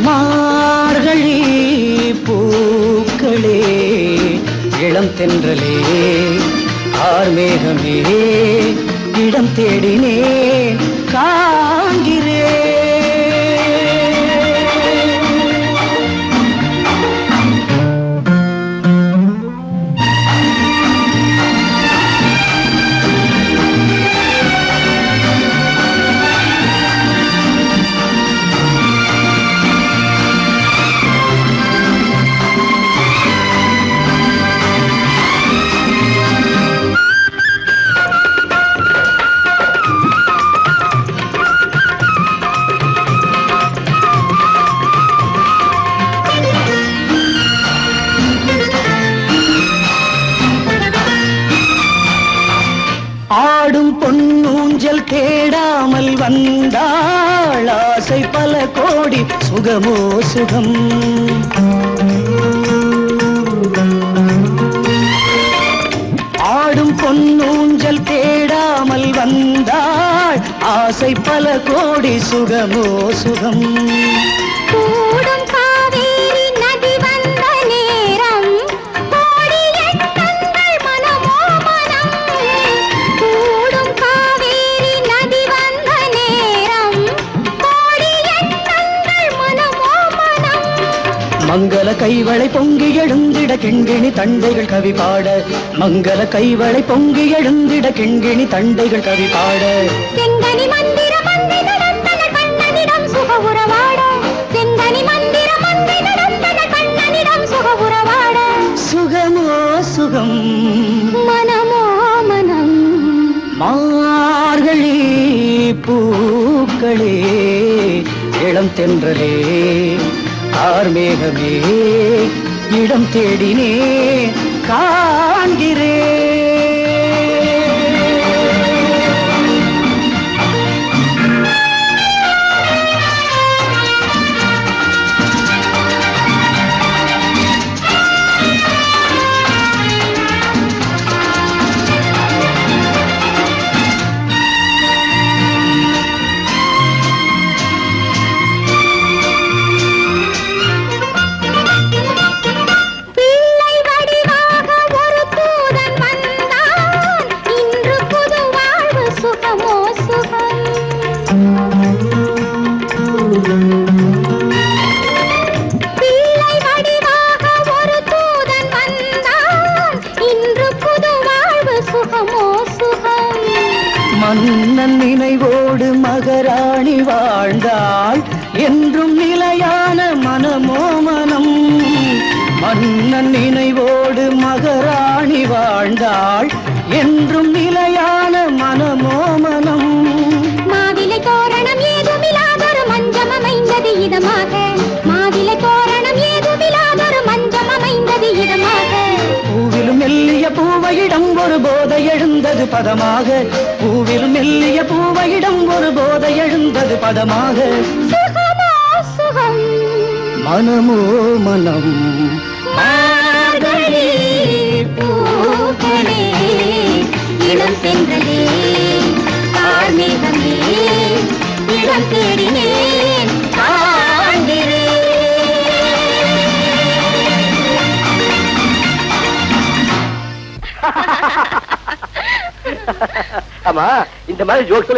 மார்கழி பூக்களே, இளம் தென்றலே, ஆர்மேகமே, இடம் தேடினேன் காண்கிறேன். ஆடும் பொன்னூஞ்சல் தேடாமல் வந்தாள், ஆசை பல கோடி சுகமோ சுகம். ஆடும் பொன்னூஞ்சல் தேடாமல் வந்தாள், ஆசை பல கோடி சுகமோ சுகம். கூடும் காவேரி நதி வந்த நேரம், கோடி எண்ணங்கள் மனமோ மனம். கூடும் காவேரி நதி வந்த நேரம், கோடி எண்ணங்கள் மனமோ மனம். மங்கள கைவளை பொங்கி எழுந்திட கிண்கிணி தண்டைகள் கவி பாட, மங்கள கைவளை பொங்கி எழுந்திட கிண்கிணி தண்டைகள் கவி பாட. செங்கனி மந்திர மந்தை நடந்தன கண்ணனிடம் சுக உறவாட, செங்கனி மந்திர மந்தை நடந்தன கண்ணனிடம் சுக உறவாட. சுகமோ சுகம், மனமோ மனம். மார்கழி பூக்களே, இளம் தென்றலே, ஆர்மேகமே, இடம் தேடினே காண்கிறேன். பிள்ளை வடிவாக ஒரு தூதன் வந்தான், இன்று புது வாழ்வு சுகமோ சுகம். பிள்ளை வடிவாக ஒரு தூதன் வந்தான், இன்று புது வாழ்வு சுகமோ சுகம். மன்னன் நினைவோடு மகராணி வாழ்ந்தாள், என்றும் நிலையான மனமோ மனம். மன்னன் நினைவோடு மகராணி வாழ்ந்தாள், என்றும் நிலையான மனமோ மனம். மாவிலை தோரணம் ஏதுமில்லாதொரு மஞ்சம் அமைந்தது இதமாக, மாவிலை தோரணம் ஏதுமில்லாதொரு மஞ்சம் அமைந்தது இதமாக. பூவிலும் மெல்லிய பூவையிடம் ஒரு போதை எழுந்தது பதமாக, பூவிலும் மெல்லிய பூவையிடம் ஒரு போதை எழுந்தது பதமாக. சுகமோ சுகம், மனமோ மனம். மார்கழி பூக்களே, இளம் தென்றலே, ஆர்மேகமே, இடம் தேடினேன் காண்கிறேன். ஆமா, இந்த மாதிரி ஜோக்ஸ்